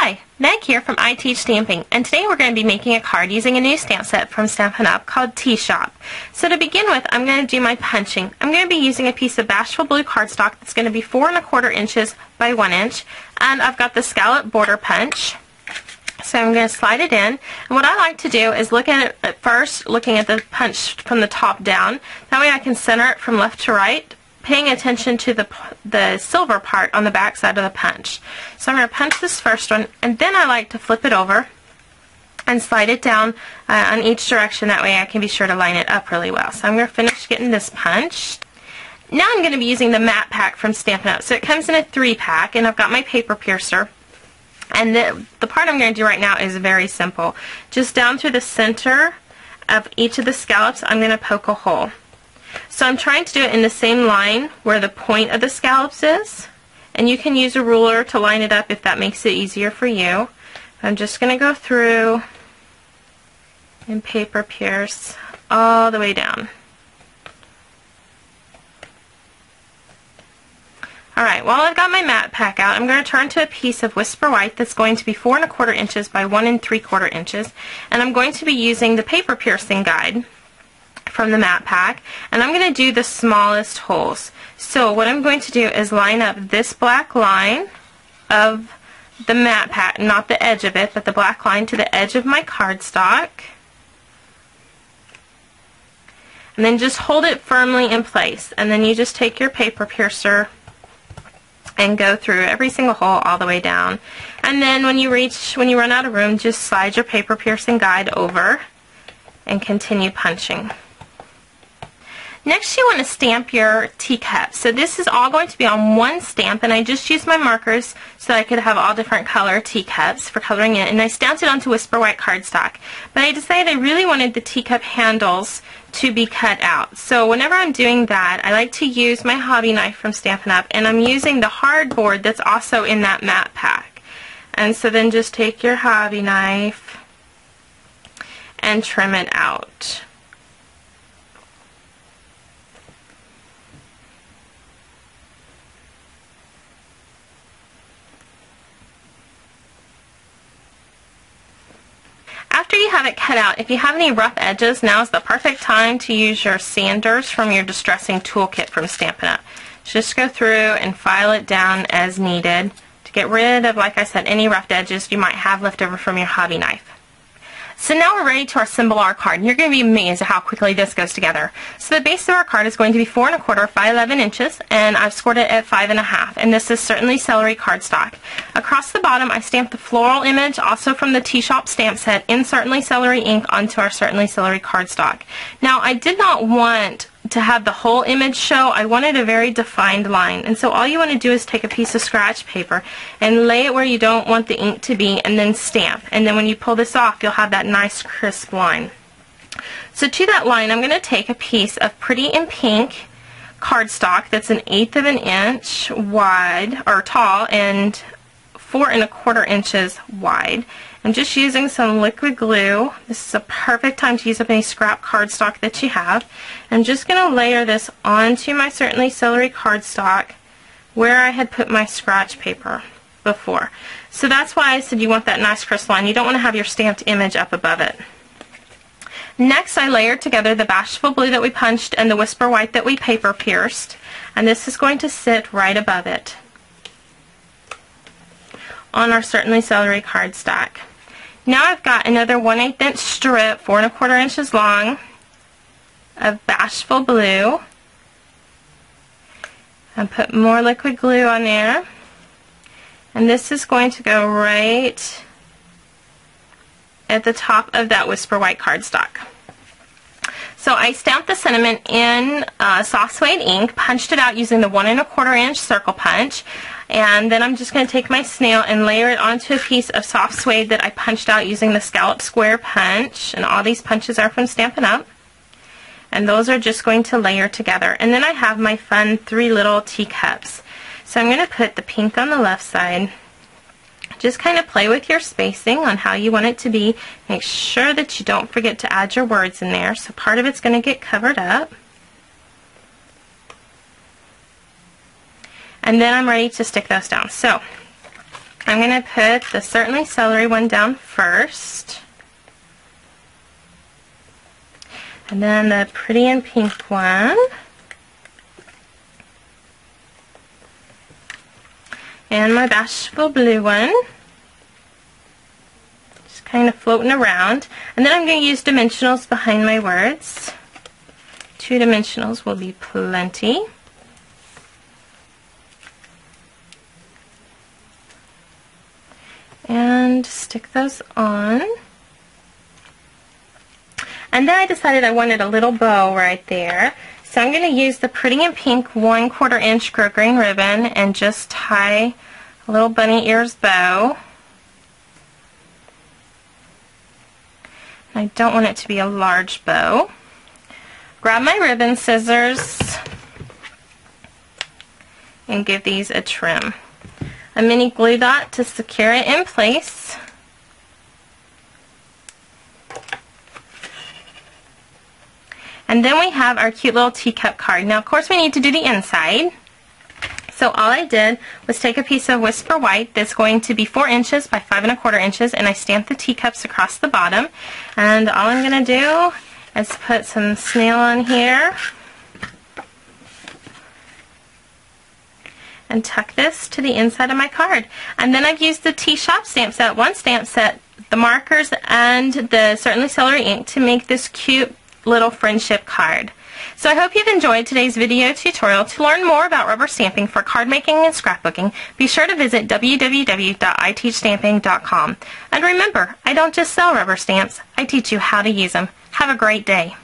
Hi, Meg here from I Teach Stamping, and today we're going to be making a card using a new stamp set from Stampin' Up called Tea Shoppe. So to begin with, I'm going to do my punching. I'm going to be using a piece of Bashful Blue cardstock that's going to be 4 1/4 inches by 1 inch, and I've got the Scallop border punch. So I'm going to slide it in, and what I like to do is look at it at first, looking at the punch from the top down. That way I can center it from left to right, paying attention to the silver part on the back side of the punch. So I'm going to punch this first one, and then I like to flip it over and slide it down on each direction. That way I can be sure to line it up really well. So I'm going to finish getting this punched. Now I'm going to be using the matte pack from Stampin' Up. So it comes in a 3-pack, and I've got my paper piercer. And the part I'm going to do right now is very simple. Just down through the center of each of the scallops, I'm going to poke a hole. So I'm trying to do it in the same line where the point of the scallops is. And you can use a ruler to line it up if that makes it easier for you. I'm just going to go through and paper pierce all the way down. Alright, while I've got my matte pack out, I'm going to turn to a piece of Whisper White that's going to be 4 1/4 inches by 1 3/4 inches, and I'm going to be using the paper piercing guide from the matte pack, and I'm going to do the smallest holes. So what I'm going to do is line up this black line of the matte pack, not the edge of it, but the black line to the edge of my cardstock, and then just hold it firmly in place, and then you just take your paper piercer and go through every single hole all the way down. And then when you run out of room, just slide your paper piercing guide over and continue punching. Next, you want to stamp your teacup. So this is all going to be on one stamp, and I just used my markers so I could have all different color teacups for coloring it, and I stamped it onto Whisper White cardstock. But I decided I really wanted the teacup handles to be cut out. So whenever I'm doing that, I like to use my hobby knife from Stampin' Up, and I'm using the hardboard that's also in that matte pack. And so then just take your hobby knife and trim it out. After you have it cut out, if you have any rough edges, now is the perfect time to use your sanders from your distressing toolkit from Stampin' Up. Just go through and file it down as needed to get rid of, like I said, any rough edges you might have left over from your hobby knife. So now we're ready to assemble our card, and you're going to be amazed at how quickly this goes together. So the base of our card is going to be 4 1/4 by 11 inches, and I've scored it at 5 1/2, and this is certainly Celery cardstock. Across the bottom, I stamped the floral image, also from the Tea Shoppe stamp set, in Certainly Celery ink onto our Certainly Celery cardstock. Now, I did not want to have the whole image show. I wanted a very defined line, and so all you want to do is take a piece of scratch paper and lay it where you don't want the ink to be, and then stamp. And then when you pull this off, you'll have that nice crisp line. So to that line, I'm going to take a piece of Pretty in Pink cardstock that's 1/8 of an inch wide, or tall, and 4 1/4 inches wide. I'm just using some liquid glue. This is a perfect time to use up any scrap cardstock that you have. I'm just going to layer this onto my Certainly Celery cardstock where I had put my scratch paper before. So that's why I said you want that nice crisp line. You don't want to have your stamped image up above it. Next, I layered together the Bashful Blue that we punched and the Whisper White that we paper pierced, and this is going to sit right above it on our Certainly Celery cardstock. Now I've got another 1/8 inch strip, 4 1/4 inches long, of Bashful Blue. And put more liquid glue on there. And this is going to go right at the top of that Whisper White cardstock. So I stamped the sentiment in soft suede ink, punched it out using the 1 1/4 inch circle punch, and then I'm just going to take my snail and layer it onto a piece of soft suede that I punched out using the Scallop square punch, and all these punches are from Stampin' Up. And those are just going to layer together. And then I have my fun 3 little teacups. So I'm going to put the pink on the left side. Just kind of play with your spacing on how you want it to be. Make sure that you don't forget to add your words in there. So part of it's going to get covered up. And then I'm ready to stick those down. So I'm going to put the Certainly Celery one down first. And then the Pretty in Pink one. And my Bashful Blue one. Just kind of floating around. And then I'm going to use dimensionals behind my words. 2 dimensionals will be plenty. And stick those on. And then I decided I wanted a little bow right there. So I'm going to use the Pretty in Pink 1/4 inch grosgrain ribbon and just tie a little bunny ears bow. I don't want it to be a large bow. Grab my ribbon scissors and give these a trim. A mini glue dot to secure it in place. And then we have our cute little teacup card. Now, of course, we need to do the inside. So all I did was take a piece of Whisper White that's going to be 4 inches by 5 1/4 inches, and I stamped the teacups across the bottom. And all I'm going to do is put some snail on here and tuck this to the inside of my card. And then I've used the Tea Shoppe stamp set, one stamp set, the markers, and the Certainly Celery ink to make this cute little friendship card. So I hope you've enjoyed today's video tutorial. To learn more about rubber stamping for card making and scrapbooking, be sure to visit www.iteachstamping.com. And remember, I don't just sell rubber stamps, I teach you how to use them. Have a great day.